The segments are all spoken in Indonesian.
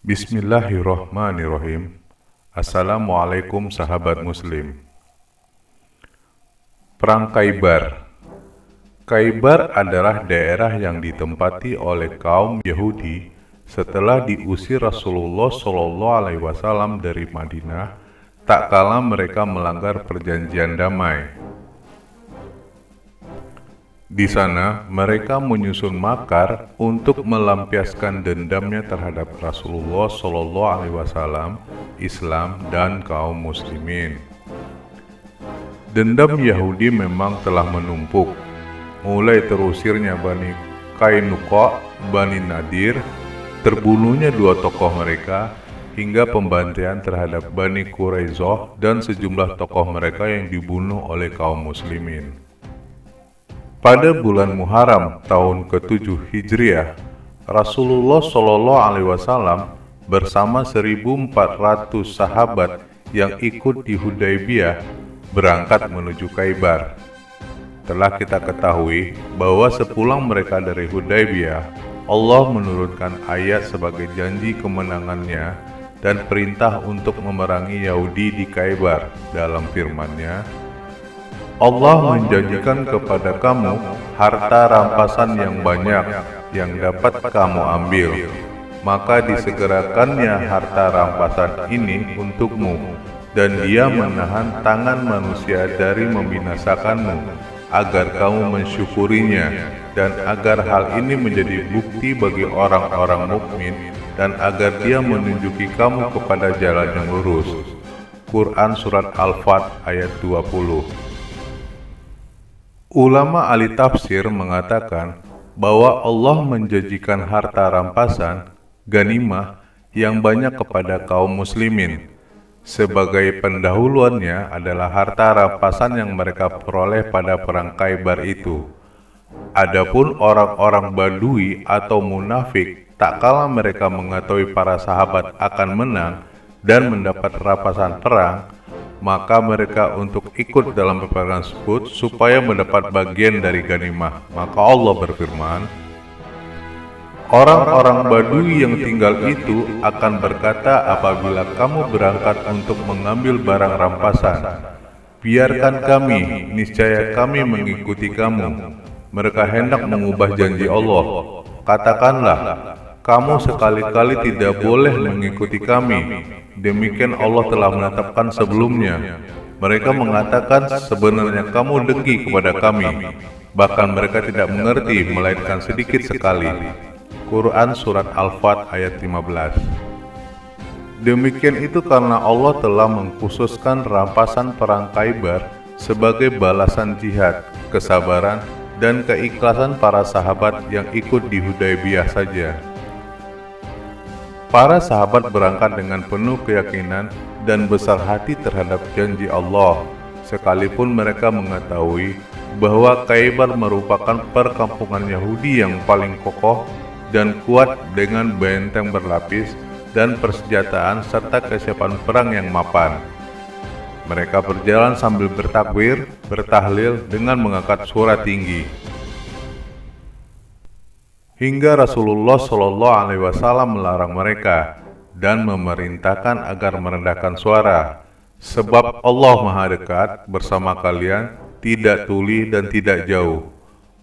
Bismillahirrohmanirrohim. Assalamualaikum sahabat muslim. Perang Khaybar. Khaybar adalah daerah yang ditempati oleh kaum Yahudi setelah diusir Rasulullah SAW dari Madinah, tak kala mereka melanggar perjanjian damai. Di sana, mereka menyusun makar untuk melampiaskan dendamnya terhadap Rasulullah SAW, Islam, dan kaum muslimin. Dendam Yahudi memang telah menumpuk, mulai terusirnya Bani Qainuqa, Bani Nadir, terbunuhnya dua tokoh mereka, hingga pembantaian terhadap Bani Quraizoh dan sejumlah tokoh mereka yang dibunuh oleh kaum muslimin. Pada bulan Muharram tahun ke-7 Hijriah, Rasulullah SAW bersama 1.400 sahabat yang ikut di Hudaybiyah berangkat menuju Khaybar. Telah kita ketahui bahwa sepulang mereka dari Hudaybiyah, Allah menurunkan ayat sebagai janji kemenangannya dan perintah untuk memerangi Yahudi di Khaybar dalam firman-Nya, Allah menjanjikan kepada kamu harta rampasan yang banyak yang dapat kamu ambil, maka disegerakannya harta rampasan ini untukmu, dan Dia menahan tangan manusia dari membinasakanmu, agar kamu mensyukurinya, dan agar hal ini menjadi bukti bagi orang-orang mukmin, dan agar Dia menunjuki kamu kepada jalan yang lurus. Quran Surat Al-Fat ayat 20. Ulama ahli tafsir mengatakan bahwa Allah menjanjikan harta rampasan, ganimah, yang banyak kepada kaum muslimin. Sebagai pendahuluannya adalah harta rampasan yang mereka peroleh pada perang Khaybar itu. Adapun orang-orang Badui atau munafik, tak kala mereka mengetahui para sahabat akan menang dan mendapat rampasan perang, maka mereka untuk ikut dalam peperangan tersebut supaya mendapat bagian dari ganimah. Maka Allah berfirman, orang-orang Badui yang tinggal itu akan berkata apabila kamu berangkat untuk mengambil barang rampasan, biarkan kami, niscaya kami mengikuti kamu. Mereka hendak mengubah janji Allah. Katakanlah, kamu sekali-kali tidak boleh mengikuti kami. Demikian Allah telah menetapkan sebelumnya. Mereka mengatakan sebenarnya kamu dengki kepada kami. Bahkan mereka tidak mengerti melainkan sedikit sekali. Quran Surat Al-Fat ayat 15. Demikian itu karena Allah telah mengkhususkan rampasan perang Khaybar sebagai balasan jihad, kesabaran, dan keikhlasan para sahabat yang ikut di Hudaybiyah saja. Para sahabat berangkat dengan penuh keyakinan dan besar hati terhadap janji Allah, sekalipun mereka mengetahui bahwa Khaybar merupakan perkampungan Yahudi yang paling kokoh dan kuat dengan benteng berlapis dan persenjataan serta kesiapan perang yang mapan. Mereka berjalan sambil bertakbir, bertahlil dengan mengangkat suara tinggi. Hingga Rasulullah SAW melarang mereka dan memerintahkan agar merendahkan suara, sebab Allah Maha Dekat bersama kalian, tidak tuli dan tidak jauh.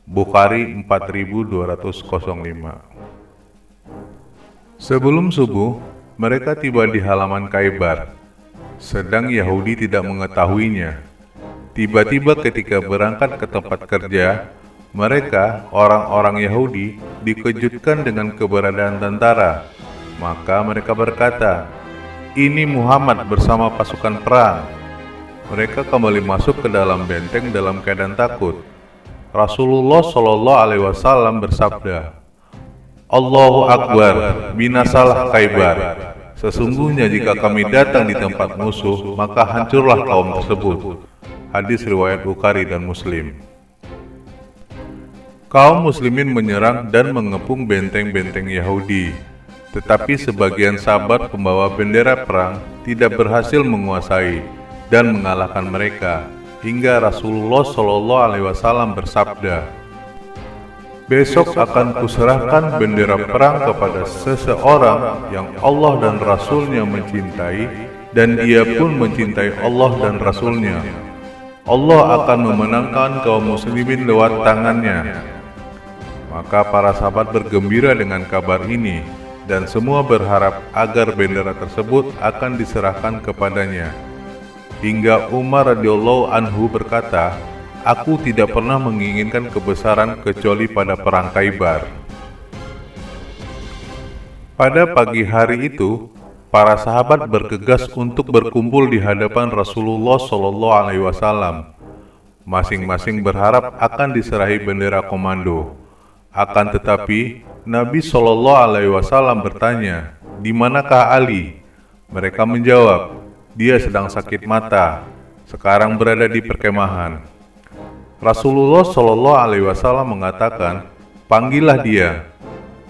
Bukhari 4205. Sebelum subuh, mereka tiba di halaman Khaybar, sedang Yahudi tidak mengetahuinya. Tiba-tiba ketika berangkat ke tempat kerja, mereka, orang-orang Yahudi, dikejutkan dengan keberadaan tentara. Maka mereka berkata, "Ini Muhammad bersama pasukan perang." Mereka kembali masuk ke dalam benteng dalam keadaan takut. Rasulullah SAW bersabda, "Allahu Akbar, binasalah Khaybar. Sesungguhnya jika kami datang di tempat musuh, maka hancurlah kaum tersebut." Hadis riwayat Bukhari dan Muslim. Kaum muslimin menyerang dan mengepung benteng-benteng Yahudi, tetapi sebagian sahabat pembawa bendera perang tidak berhasil menguasai dan mengalahkan mereka, hingga Rasulullah SAW bersabda, Besok akan kuserahkan bendera perang kepada seseorang yang Allah dan Rasul-Nya mencintai, dan dia pun mencintai Allah dan Rasul-Nya. Allah akan memenangkan kaum muslimin lewat tangannya. Maka para sahabat bergembira dengan kabar ini, dan semua berharap agar bendera tersebut akan diserahkan kepadanya. Hingga Umar radhiyallahu anhu berkata, "Aku tidak pernah menginginkan kebesaran kecuali pada perang Khaibar." Pada pagi hari itu, para sahabat bergegas untuk berkumpul di hadapan Rasulullah SAW. Masing-masing berharap akan diserahi bendera komando. Akan tetapi, Nabi SAW bertanya, "Di manakah Ali?" Mereka menjawab, "Dia sedang sakit mata, sekarang berada di perkemahan." Rasulullah SAW mengatakan, "Panggillah dia."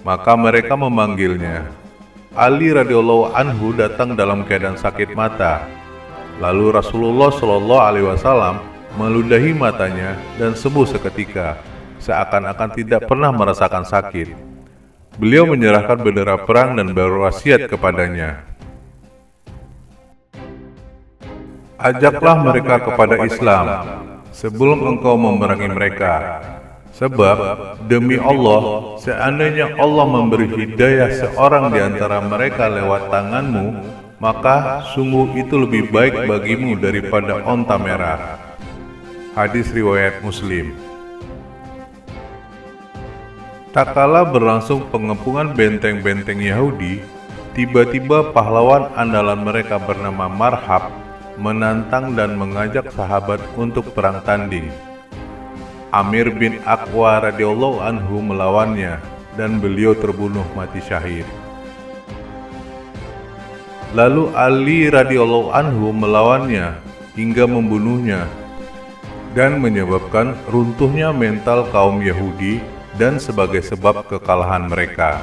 Maka mereka memanggilnya. Ali radhiyallahu anhu datang dalam keadaan sakit mata. Lalu Rasulullah SAW meludahi matanya dan sembuh seketika, seakan-akan tidak pernah merasakan sakit. Beliau menyerahkan bendera perang dan berwasiat kepadanya, "Ajaklah mereka kepada Islam sebelum engkau memerangi mereka. Sebab, demi Allah, seandainya Allah memberi hidayah seorang di antara mereka lewat tanganmu, maka sungguh itu lebih baik bagimu daripada onta merah." Hadis riwayat Muslim. Tak kala berlangsung pengepungan benteng-benteng Yahudi, tiba-tiba pahlawan andalan mereka bernama Marhab menantang dan mengajak sahabat untuk perang tanding. Amir bin Aqwa radhiyallahu anhu melawannya dan beliau terbunuh mati syahid. Lalu Ali radhiyallahu anhu melawannya hingga membunuhnya dan menyebabkan runtuhnya mental kaum Yahudi dan sebagai sebab kekalahan mereka.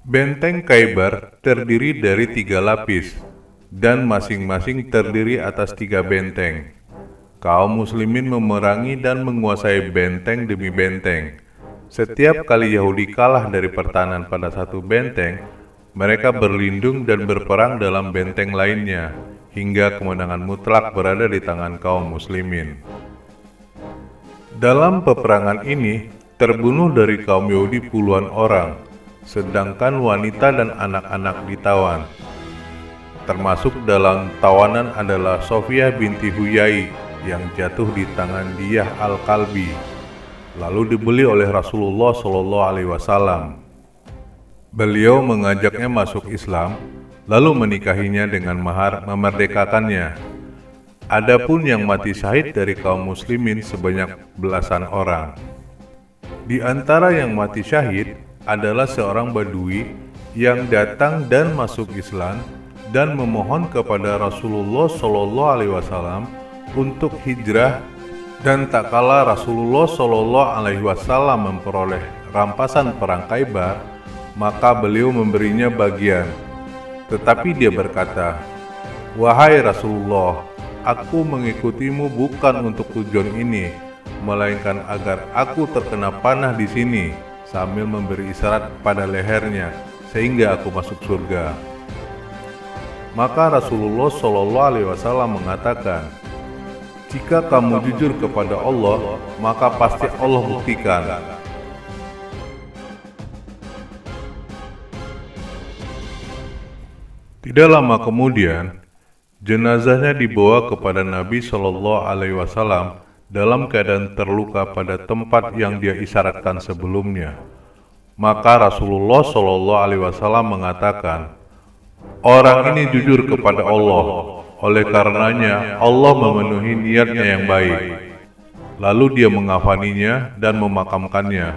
Benteng Khaibar terdiri dari 3 lapis, dan masing-masing terdiri atas 3 benteng. Kaum muslimin memerangi dan menguasai benteng demi benteng. Setiap kali Yahudi kalah dari pertahanan pada satu benteng, mereka berlindung dan berperang dalam benteng lainnya, hingga kemenangan mutlak berada di tangan kaum muslimin. Dalam peperangan ini, terbunuh dari kaum Yahudi puluhan orang, sedangkan wanita dan anak-anak ditawan. Termasuk dalam tawanan adalah Sofiyah binti Huyai yang jatuh di tangan Diyah al-Kalbi, lalu dibeli oleh Rasulullah SAW. Beliau mengajaknya masuk Islam, lalu menikahinya dengan mahar memerdekakannya. Adapun yang mati syahid dari kaum muslimin sebanyak belasan orang. Di antara yang mati syahid adalah seorang Badui yang datang dan masuk Islam dan memohon kepada Rasulullah SAW untuk hijrah, dan tak kala Rasulullah SAW memperoleh rampasan perang Khaibar, maka beliau memberinya bagian. Tetapi dia berkata, "Wahai Rasulullah, aku mengikutimu bukan untuk tujuan ini, melainkan agar aku terkena panah di sini," sambil memberi isyarat pada lehernya, sehingga aku masuk surga. Maka Rasulullah SAW mengatakan, "Jika kamu jujur kepada Allah, maka pasti Allah buktikan." Tidak lama kemudian, jenazahnya dibawa kepada Nabi SAW dalam keadaan terluka pada tempat yang dia isyaratkan sebelumnya. Maka Rasulullah SAW mengatakan, "Orang ini jujur kepada Allah, oleh karenanya Allah memenuhi niatnya yang baik." Lalu dia mengafaninya dan memakamkannya.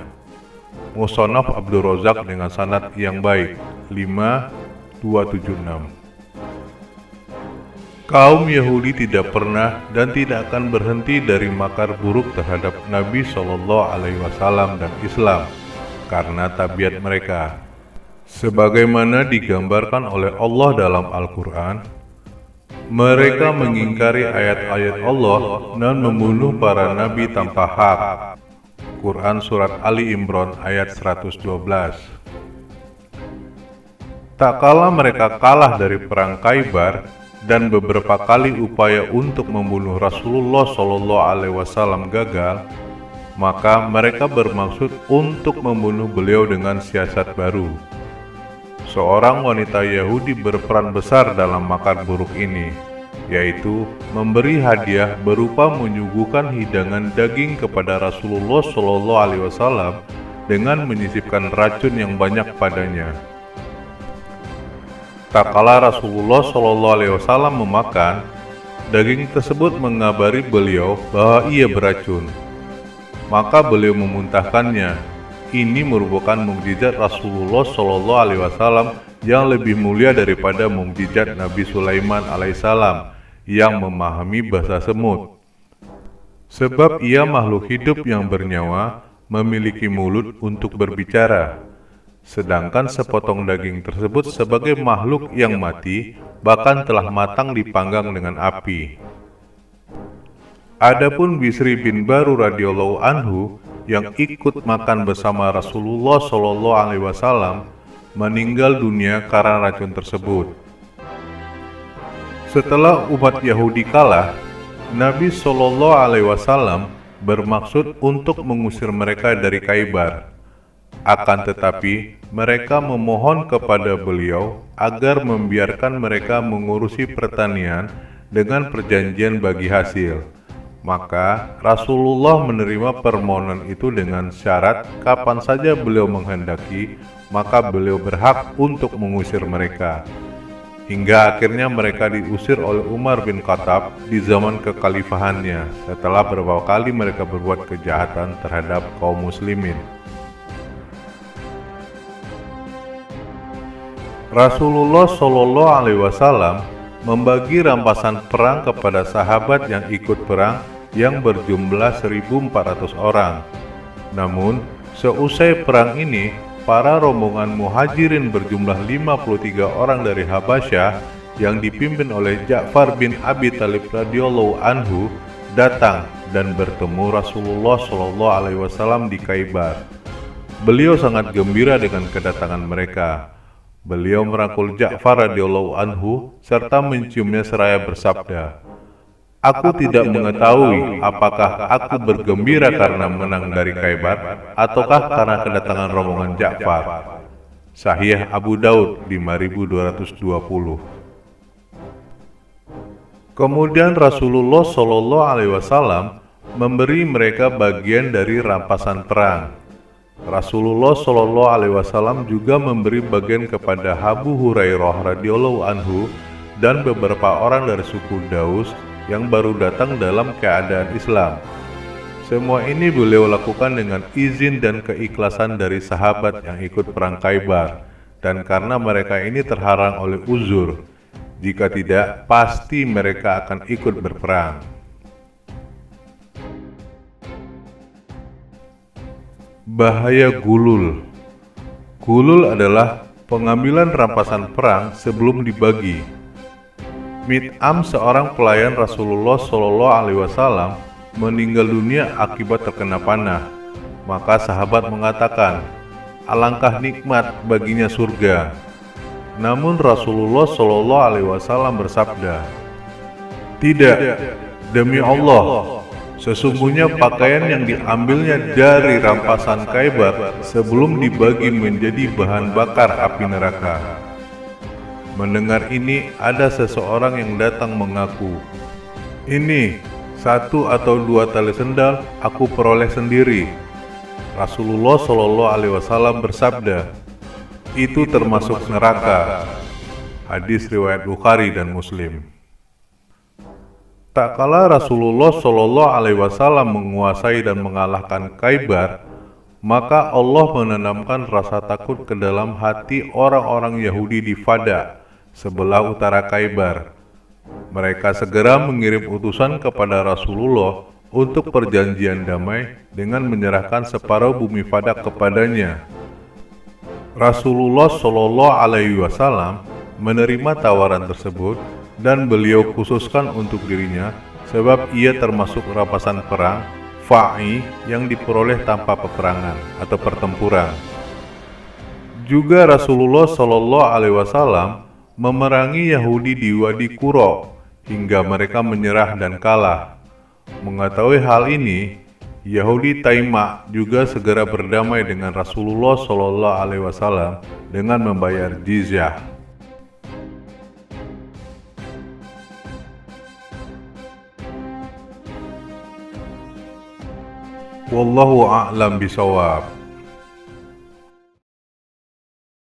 Musannaf Abdul Razak dengan sanad yang baik 5276. Kaum Yahudi tidak pernah dan tidak akan berhenti dari makar buruk terhadap Nabi SAW dan Islam karena tabiat mereka. Sebagaimana digambarkan oleh Allah dalam Al-Quran, Mereka mengingkari ayat-ayat Allah dan membunuh para nabi tanpa hak. Quran Surat Ali Imran ayat 112. Tak kala mereka kalah dari perang Khaybar dan beberapa kali upaya untuk membunuh Rasulullah SAW gagal, maka mereka bermaksud untuk membunuh beliau dengan siasat baru. Seorang wanita Yahudi berperan besar dalam makar buruk ini, yaitu memberi hadiah berupa menyuguhkan hidangan daging kepada Rasulullah SAW dengan menyisipkan racun yang banyak padanya. Tak kala Rasulullah SAW memakan, daging tersebut mengabari beliau bahwa ia beracun. Maka beliau memuntahkannya. Ini merupakan mukjizat Rasulullah SAW yang lebih mulia daripada mukjizat Nabi Sulaiman alaihissalam yang memahami bahasa semut. Sebab ia makhluk hidup yang bernyawa, memiliki mulut untuk berbicara. Sedangkan sepotong daging tersebut sebagai makhluk yang mati, bahkan telah matang dipanggang dengan api. Adapun Bisri bin Baru radhiyallahu anhu yang ikut makan bersama Rasulullah SAW meninggal dunia karena racun tersebut. Setelah umat Yahudi kalah, Nabi SAW bermaksud untuk mengusir mereka dari Khaybar. Akan tetapi, mereka memohon kepada beliau agar membiarkan mereka mengurusi pertanian dengan perjanjian bagi hasil. Maka Rasulullah menerima permohonan itu dengan syarat kapan saja beliau menghendaki, maka beliau berhak untuk mengusir mereka. Hingga akhirnya mereka diusir oleh Umar bin Khattab di zaman kekhalifahannya setelah beberapa kali mereka berbuat kejahatan terhadap kaum muslimin. Rasulullah SAW membagi rampasan perang kepada sahabat yang ikut perang yang berjumlah 1.400 orang. Namun, seusai perang ini, para rombongan muhajirin berjumlah 53 orang dari Habasyah yang dipimpin oleh Ja'far bin Abi Thalib radhiyallahu anhu datang dan bertemu Rasulullah SAW di Khaybar. Beliau sangat gembira dengan kedatangan mereka. Beliau merangkul Ja'far radhiyallahu anhu serta menciumnya seraya bersabda, "Aku tidak mengetahui apakah aku bergembira karena menang dari Khaybar ataukah karena kedatangan rombongan Ja'far." Sahih Abu Daud 5220. Kemudian Rasulullah SAW memberi mereka bagian dari rampasan perang. Rasulullah SAW juga memberi bagian kepada Abu Hurairah radhiyallahu anhu dan beberapa orang dari suku Daus yang baru datang dalam keadaan Islam. Semua ini beliau lakukan dengan izin dan keikhlasan dari sahabat yang ikut perang Khaybar, dan karena mereka ini terhalang oleh uzur. Jika tidak, pasti mereka akan ikut berperang. Bahaya gulul. Gulul adalah pengambilan rampasan perang sebelum dibagi. Mit'am, seorang pelayan Rasulullah SAW, meninggal dunia akibat terkena panah. Maka sahabat mengatakan, alangkah nikmat baginya surga. Namun Rasulullah SAW bersabda, "Tidak, demi Allah, sesungguhnya pakaian yang diambilnya dari rampasan Khaybar sebelum dibagi menjadi bahan bakar api neraka." Mendengar ini, ada seseorang yang datang mengaku, "Ini 1 atau 2 tali sendal aku peroleh sendiri." Rasulullah SAW bersabda, "Itu termasuk neraka." Hadis riwayat Bukhari dan Muslim. Tak kala Rasulullah SAW menguasai dan mengalahkan Khaybar, maka Allah menanamkan rasa takut ke dalam hati orang-orang Yahudi di Fada, sebelah utara Khaybar. Mereka segera mengirim utusan kepada Rasulullah untuk perjanjian damai dengan menyerahkan separuh bumi Fada kepadanya. Rasulullah SAW menerima tawaran tersebut dan beliau khususkan untuk dirinya sebab ia termasuk rampasan perang fa'i yang diperoleh tanpa peperangan atau pertempuran. Juga Rasulullah Shallallahu Alaihi Wasallam memerangi Yahudi di Wadi Qura hingga mereka menyerah dan kalah. Mengetahui hal ini, Yahudi Taima juga segera berdamai dengan Rasulullah Shallallahu Alaihi Wasallam dengan membayar jizyah. Wallahu a'lam bishawab.